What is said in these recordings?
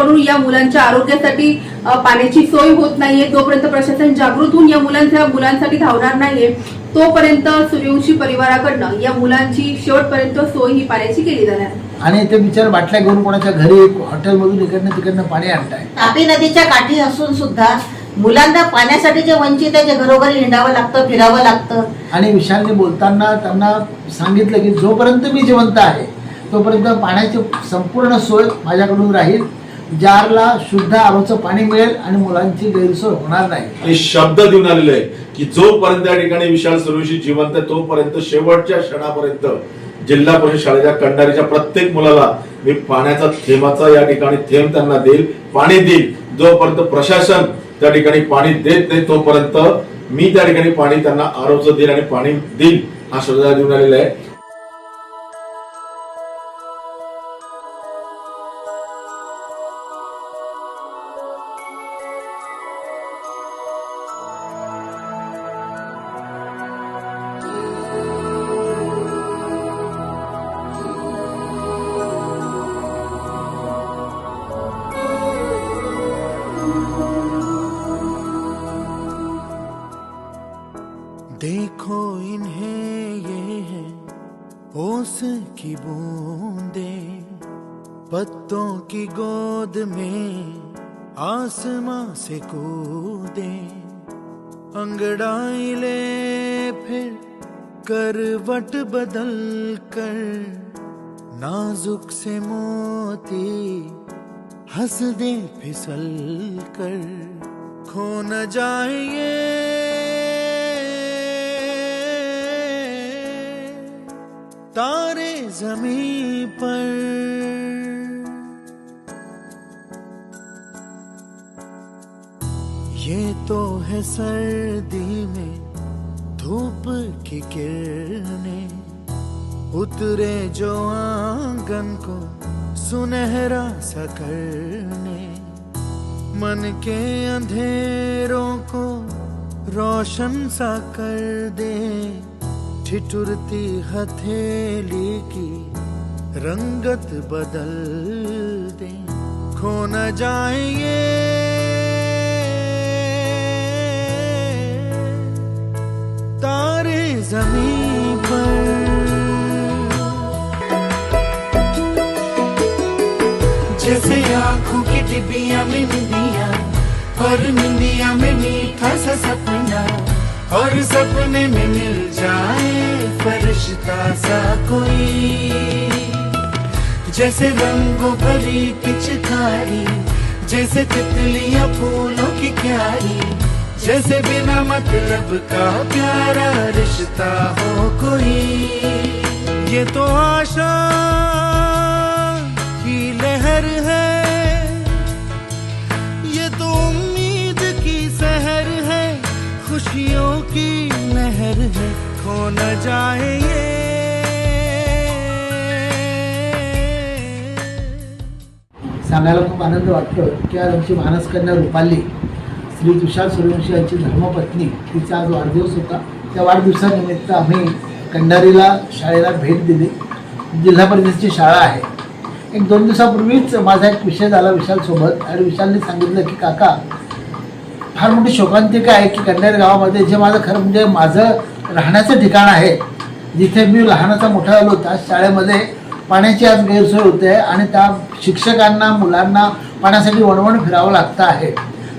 प्रशासनाकडून या मुलांच्या आरोग्यासाठी पाण्याची सोय होत नाहीये, जोपर्यंत प्रशासन जागृत होऊन या मुलांसाठी धावणार नाहीये तोपर्यंत सूर्यवंशी परिवाराकडनं या मुलांची शेवटपर्यंत सोय ही पाण्याची केली जाणार. आणि ते बिचार बाटल्या घेऊन कोणाच्या घरी हॉटेलमधून इकडनं तिकडनं पाणी आणताय. तापी नदीच्या काठी असून सुद्धा मुलांना पाण्यासाठी जे वंचित आहे, जे घरोघरी हिंडावं लागतं, फिरावं लागतं. आणि विशालने बोलताना त्यांना सांगितलं की जोपर्यंत मी जिवंत आहे तोपर्यंत पाण्याची संपूर्ण सोय माझ्याकडून राहील, जारला शुद्ध आरोचं पाणी मिळेल आणि मुलांची गैरसोय होणार नाही. आणि शब्द देऊन आलेले आहे की जोपर्यंत या ठिकाणी विशाल सूर्यवंशी जिवंत आहे तोपर्यंत शेवटच्या क्षणापर्यंत जिल्हा परिषद शाळेच्या कंडारीच्या प्रत्येक मुलाला मी पाण्याचा थेंबाचा या ठिकाणी थेंब त्यांना देईल, पाणी देईल. जोपर्यंत प्रशासन त्या ठिकाणी पाणी देत नाही तोपर्यंत मी त्या ठिकाणी पाणी त्यांना आरोग्य देईल आणि पाणी देईल हा शब्द देऊन आलेला आहे. देखो इन्हें ये है ओस की बूंदे, पत्तों की गोद में आसमां से कूदे, अंगड़ाई ले फिर करवट बदल कर, नाजुक से मोती हंस दे फिसल कर, खो न जाए तारे ज़मीं पर. ये तो है सर्दी में धूप की किरणें, उतरे जो आंगन को सुनहरा सा करने, मन के अंधेरों को रोशन सा कर दे, ठिठुरती हथेली की रंगत बदल दे, खो न जाए तारे ज़मीं पर. जैसे आँखों की डिबिया में निंदिया, और निंदिया में मीठा सा सपना, और सपने में मिल जाए फरिश्ता सा कोई, जैसे रंगों भरी पिचकारी, जैसे तितलियां फूलों की क्यारी, जैसे बिना मतलब का प्यारा रिश्ता हो कोई. ये तो आशा की लहर है, ये तो उम्मीद की सहर है, खुशियों की लहर है, खो न जाए ये. सांगायला खूप आनंद वाटतो की आज आमची मानसकन्या रुपाली श्री विशाल सूर्यवंशी यांची धर्मपत्नी, तिचा आज वाढदिवस होता. त्या वाढदिवसानिमित्त आम्ही कंडारीला शाळेला भेट दिली. जिल्हा परिषदेची शाळा आहे. एक 2 दिवसापूर्वीच माझा एक विषय झाला विशालसोबत आणि विशालने सांगितलं की काका फार मोठी शोकांतिका आहे की कंडारी गावामध्ये जे माझं खरं म्हणजे माझं राहण्याचं ठिकाण आहे, जिथे मी लहानाचा मोठा झालो त्या शाळेमध्ये पाण्याची आज गैरसोय होते आणि त्या शिक्षकांना मुलांना पाण्यासाठी वणवण फिरावं लागतं आहे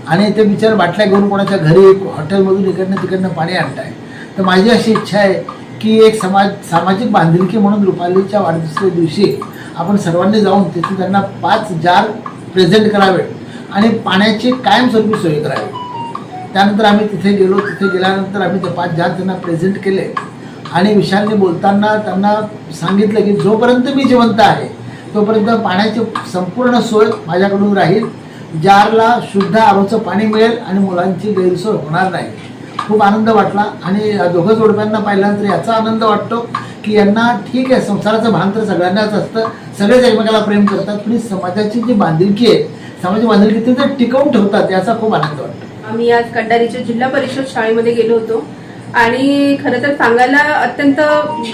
आणि ते बिचार बाटल्या घेऊन कोणाच्या घरी हॉटेलमधून इकडनं तिकडनं पाणी आणताय. तर माझी अशी इच्छा आहे की एक सामाजिक बांधिलकी म्हणून रुपालीच्या वाढदिवसाच्या दिवशी आपण सर्वांनी जाऊन तिथे त्यांना 5 जार प्रेझेंट करावे आणि पाण्याची कायमस्वरूपी सोय करावी. त्यानंतर आम्ही तिथे गेलो. तिथे गेल्यानंतर आम्ही ते 5 जार त्यांना प्रेझेंट केले आणि विशालने बोलताना त्यांना सांगितलं की जोपर्यंत मी जिवंत आहे तोपर्यंत पाण्याची संपूर्ण सोय माझ्याकडून राहील, जारला शुद्ध आरोचं पाणी मिळेल आणि मुलांची गैरसोय होणार नाही. खूप आनंद वाटला आणि दोघं जोडप्यांना पाहिल्यानंतर याचा आनंद वाटतो की यांना ठीक आहे, संसाराचं भान तर सगळ्यांनाच असतं, सगळेच एकमेकाला प्रेम करतात, पण समाजाची जी बांधिलकी आहे, सामाजिक बांधिलकी ते जर टिकवून ठेवतात याचा खूप आनंद वाटतो. आम्ही आज कंडारीच्या जिल्हा परिषद शाळेमध्ये गेलो होतो आणि खरं तर सांगायला अत्यंत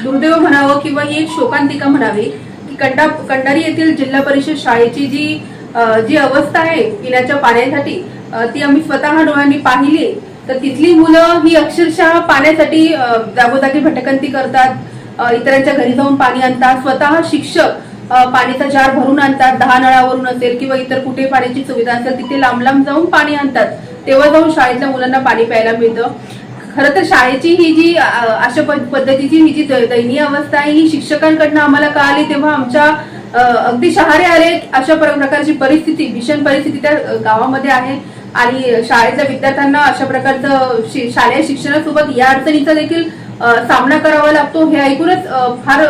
दुर्दैव म्हणावं किंवा ही एक शोकांतिका म्हणावी की कंडारी येथील जिल्हा परिषद शाळेची जी जी अवस्था आहे पिण्याच्या पाण्यासाठी ती आम्ही स्वतः डोळ्यांनी पाहिली। तर तिथली मुलं ही अक्षरशः पाण्यासाठी जागोजागी भटकंती करतात, इतरांच्या घरी जाऊन पाणी आणतात, स्वतः शिक्षक पाण्याचा जार भरून आणतात, 10 नळावरून असेल किंवा इतर कुठे पाण्याची सुविधा असेल तिथे लांब लांब जाऊन पाणी आणतात, तेव्हा जाऊन शाळेतल्या मुलांना पाणी प्यायला मिळतं। खरं तर शाळेची ही जी अशा पद्धतीची ही जी दयनीय अवस्था आहे ही शिक्षकांकडनं आम्हाला कळाली तेव्हा आमच्या अगदी शहारे आले। अशा प्रकारची परिस्थिती, भीषण परिस्थिती त्या गावामध्ये आहे आणि शाळेतल्या विद्यार्थ्यांना अशा प्रकारचं शालेय शिक्षणासोबत या अडचणीचा देखील सामना करावा लागतो हे ऐकूनच फार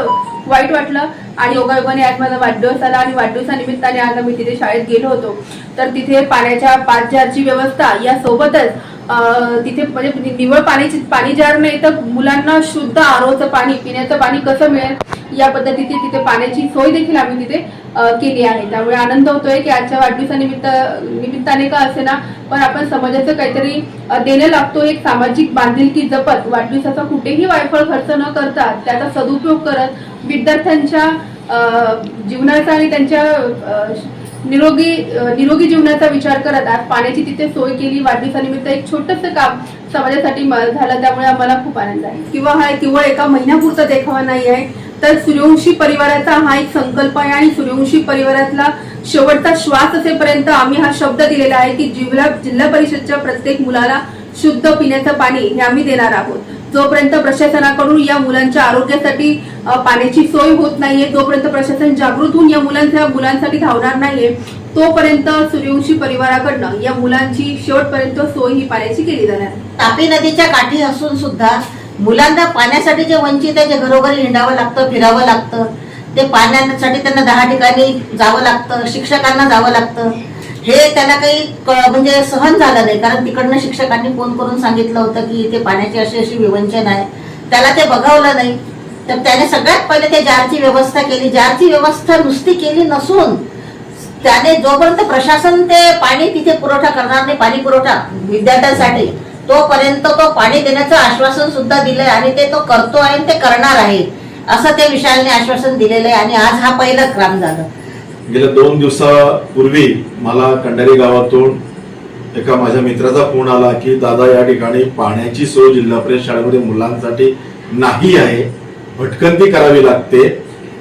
वाईट वाटलं। आणि योगायोगाने आज माझा वाढदिवस आला आणि वाढदिवसानिमित्ताने आज आम्ही तिथे शाळेत गेलो होतो। तर तिथे पाण्याच्या 5 जारची व्यवस्था यासोबतच तिथे म्हणजे निव्वळ पाणी जार नाही तर मुलांना शुद्ध आरोचं पाणी, पिण्याचं पाणी कसं मिळेल या पद्धतीची तिथे पाण्याची सोय देखील आम्ही तिथे केली आहे। त्यामुळे आनंद होतोय की आजच्या वाढदिवसानिमित्ताने का असेना पण आपण समाजाचं काहीतरी देणं लागतो, एक सामाजिक बांधिलकी जपत वाढदिवसाचा कुठेही वायफळ खर्च न करता त्याचा सदुपयोग करत विद्यार्थ्यांच्या जीवनाचा आणि त्यांच्या निरोगी जीवनाचा विचार करत आज पाण्याची तिथे सोय केली। वाढदिवसानिमित्त एक छोटंसं काम समाजासाठी झालं त्यामुळे आम्हाला खूप आनंद आहे। किंवा हा केवळ एका महिन्यापुरता देखावा नाही आहे तर सूर्यवंशी परिवाराचा हा एक संकल्प आहे आणि सूर्यवंशी परिवारातला शेवटचा श्वास असेपर्यंत आम्ही हा शब्द दिलेला आहे की जिल्हा परिषदच्या प्रत्येक मुलाला शुद्ध पिण्याचं पाणी हे आम्ही देणार आहोत। जोपर्यंत प्रशासनाकडून या मुलांच्या आरोग्यासाठी पाण्याची सोय होत नाहीये, जोपर्यंत प्रशासन जागृत होऊन या मुलांसाठी धावणार नाहीये तोपर्यंत सूर्यवंशी परिवाराकडनं या मुलांची शेवटपर्यंत सोय ही पाण्याची केली जाणार। तापी नदीच्या काठी असून सुद्धा मुलांना पाण्यासाठी जे वंचित आहे, जे घरोघरी हिंडावं लागतं, फिरावं लागतं, ते पाण्यासाठी त्यांना 10 ठिकाणी जावं लागतं, शिक्षकांना जावं लागतं, हे त्यांना काही म्हणजे सहन झालं नाही। कारण तिकडनं शिक्षकांनी फोन करून सांगितलं होतं की इथे पाण्याची अशी विवंचन आहे, त्याला ते बघावलं नाही। तर त्याने सगळ्यात पहिले ते जारची व्यवस्था केली। जारची व्यवस्था नुसती केली नसून त्याने जोपर्यंत प्रशासन ते पाणी तिथे पुरवठा करणार नाही, पाणी पुरवठा विद्यार्थ्यांसाठी, तोपर्यंत तो पाणी देण्याचं आश्वासन सुद्धा दिलंय आणि ते तो करतो आहे, ते करणार आहे असं ते विशालने आश्वासन दिलेलं आहे। आणि आज हा पहिलं काम झालं। गेल्या 2 दिवसापूर्वी मला कंडारी गावातून एका माझ्या मित्राचा फोन आला की दादा या ठिकाणी पाण्याची सोय जिल्हा परिषद शाळेमध्ये मुलांसाठी नाही आहे, भटकंती करावी लागते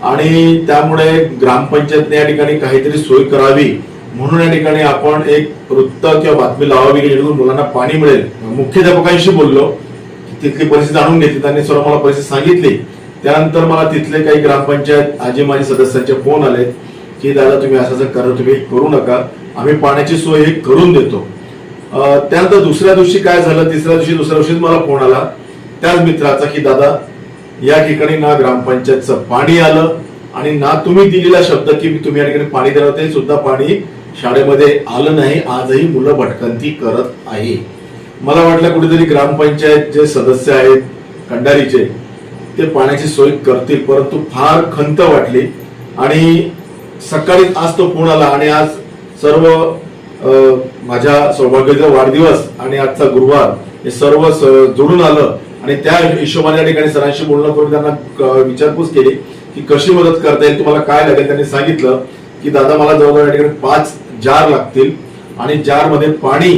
आणि त्यामुळे ग्रामपंचायतने या ठिकाणी काहीतरी सोय करावी म्हणून या ठिकाणी आपण एक वृत्त किंवा बातमी लावावी की जेणेकरून मुलांना पाणी मिळेल। मुख्याध्यापकांशी बोललो, तिथली परिस्थिती जाणून घेतली, त्यांनी सर्व मला परिस्थिती सांगितली। त्यानंतर मला तिथले काही ग्रामपंचायत आजी माजी सदस्यांचे फोन आले की दादा तुम्ही असं करा, तुम्ही करू नका, आम्ही पाण्याची सोय हे करून देतो। त्यानंतर दुसऱ्या दिवशी काय झालं, तिसऱ्या दिवशी दुसऱ्या दिवशी मला फोन आला त्याच मित्राचा की दादा या ठिकाणी ना ग्रामपंचायतचं पाणी आलं आणि ना तुम्ही दिलेला शब्द की तुम्ही या ठिकाणी पाणी देणार ते सुद्धा पाणी शाळेमध्ये आलं नाही, आजही मुलं भटकंती करत आहे। मला वाटलं कुठेतरी ग्रामपंचायत जे सदस्य आहेत कंडारीचे ते पाण्याची सोय करतील, परंतु फार खंत वाटली। आणि सकाळी आज तो फोन आला आणि आज सर्व माझ्या सौभाग्याचा वाढदिवस आणि आजचा गुरुवार हे सर्व जोडून आलं आणि त्या हिशोबाने या ठिकाणी सरांशी बोलणं करून त्यांना विचारपूस केली की कशी मदत करता येईल, तुम्हाला काय लागेल। त्यांनी सांगितलं की दादा मला जवळजवळ या ठिकाणी 5 जार लागतील आणि जार मध्ये पाणी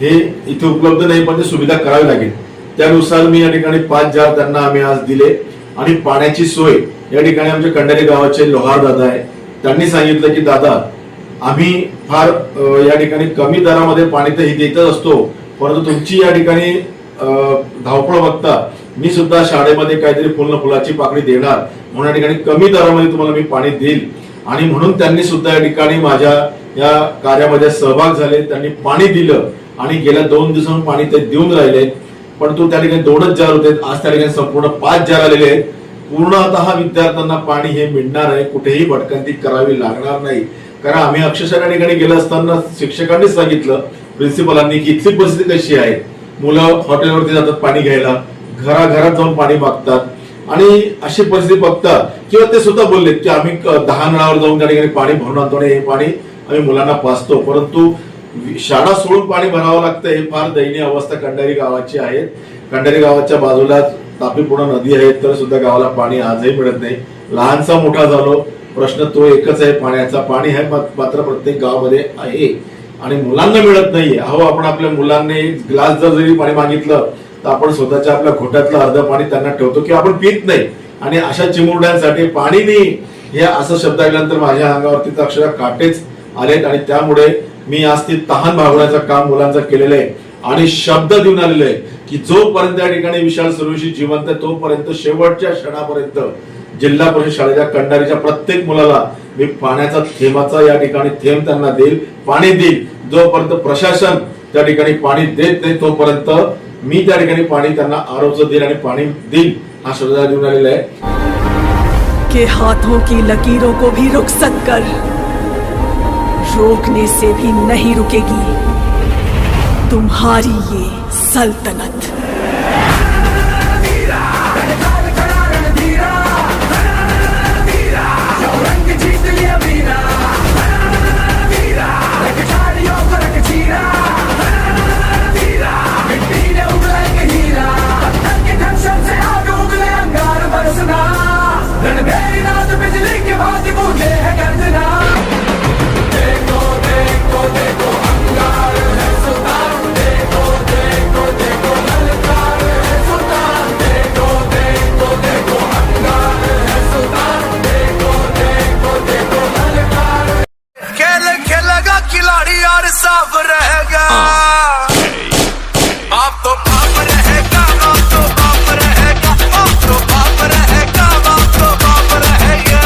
हे इथे उपलब्ध नाही पण ते सुविधा करावी लागेल। त्यानुसार मी या ठिकाणी 5 जार त्यांना आम्ही आज दिले आणि पाण्याची सोय या ठिकाणी आमच्या कंडारी गावाचे लोहार दादा आहे, त्यांनी सांगितलं की दादा आम्ही फार या ठिकाणी कमी दरामध्ये पाणी तर देतच असतो, परंतु तुमची या ठिकाणी धावपळ बघता मी सुद्धा शाळेमध्ये काहीतरी फुलाची पाकळी देणार म्हणून या ठिकाणी कमी दरामध्ये तुम्हाला मी पाणी देईल। आणि म्हणून त्यांनी सुद्धा या ठिकाणी माझ्या या कार्यामध्ये सहभाग झाले, त्यांनी पाणी दिलं आणि गेल्या 2 दिवसांपासून पाणी ते देऊन राहिले। पण तो त्या ठिकाणी 2च जार होते, आज त्या ठिकाणी संपूर्ण 5 जार आलेले आहेत। पूर्णतः विद्यार्थ्यांना पाणी हे मिळणार आहे, कुठेही भटकंती करावी लागणार नाही। कारण आम्ही अक्षरशः या ठिकाणी गेलो असताना शिक्षकांनीच सांगितलं प्रिन्सिपलांनी की इथली परिस्थिती कशी आहे, मुलं हॉटेलवरती जातात पाणी घ्यायला, घराघरात जाऊन पाणी मागतात आणि अशी परिस्थिती बघता किंवा ते सुद्धा बोललेत की आम्ही 10 नळावर जाऊन त्या ठिकाणी पाणी भरून आणतो आणि हे पाणी आम्ही मुलांना पाजतो, परंतु शाळा सोडून पाणी भरावं लागतं। हे फार दयनीय अवस्था कंडारी गावाची आहे। कंडारी गावाच्या बाजूला तापी पूर्ण नदी आहे तर सुद्धा गावाला पाणी आजही मिळत नाही। लहानसा मोठा झालो प्रश्न तो एकच आहे पाण्याचा. पाणी आहे मात्र प्रत्येक गावामध्ये आहे आणि मुलांना मिळत नाहीये. अहो, आपण आपल्या मुलांनी ग्लास जरी पाणी मागितलं तर आपण स्वतःच्या आपल्या घोट्यातलं अर्ध पाणी त्यांना ठेवतो किंवा आपण पित नाही. आणि अशा चिमुरड्यांसाठी पाणी नाही हे असं शब्द ऐकल्यानंतर माझ्या अंगावरती अक्षरशः काटेच आलेत. आणि त्यामुळे मी आज ती तहान भागवण्याचं काम मुलांचं केलेलं आहे आणि शब्द देऊन आलेलो आहे की जोपर्यंत या ठिकाणी विशाल सूर्यवंशी जिवंत आहे तोपर्यंत शेवटच्या क्षणापर्यंत जिल्हा परिषद शाळेच्या कंडारीच्या प्रत्येक मुलाला मी पाण्याचा थेंबाचा या ठिकाणी थेंब त्यांना देईल, पाणी देईल. जोपर्यंत प्रशासन त्या ठिकाणी पाणी देत नाही तोपर्यंत मी त्या ठिकाणी पाणी त्यांना आरोग्य देईल आणि पाणी देईल हा शब्द देऊन आलेला आहे. के हाथों की लकीरों को भी रुखसत कर रोकने से भी नहीं रुकेगी तुम्हारी ये सल्तनत. खिलाड़ी और साफ रहेगा. आप तो बाप रहेगा, आप तो बाप रहेगा, आप तो बाप रहेगा, आप तो बाप रहेगा.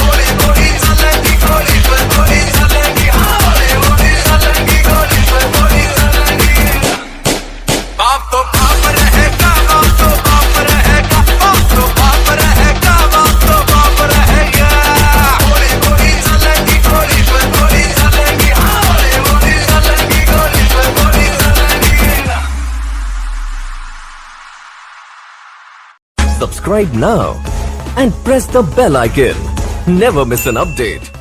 गोली गोली चलेगी, गोली पर गोली चलेगी, गोली गोली चलेगी, गोली पर गोली चलेगी. आप तो बाप रहेगा, आप तो बाप रहेगा, आप तो बाप रहेगा, आप तो बाप रहेगा. गोली गोली चलेगी, गोली पर गोली चलेगी. Subscribe now and press the bell icon. Never miss an update.